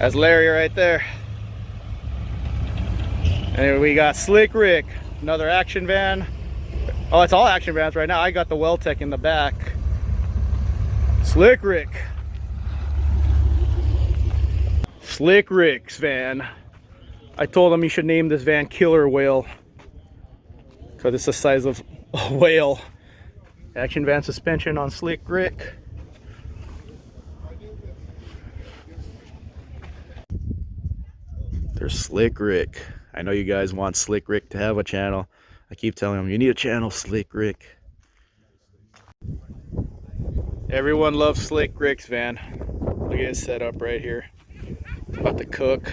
That's Larry right there. And we got Slick Rick, another action van. Oh, it's all action vans right now. I got the Well-Tec in the back. Slick Rick. Slick Rick's van. I told him he should name this van Killer Whale, because it's the size of a whale. Action van suspension on Slick Rick. There's Slick Rick. I know you guys want Slick Rick to have a channel. I keep telling him, you need a channel, Slick Rick. Everyone loves Slick Rick's van. Look at his setup right here. About to cook.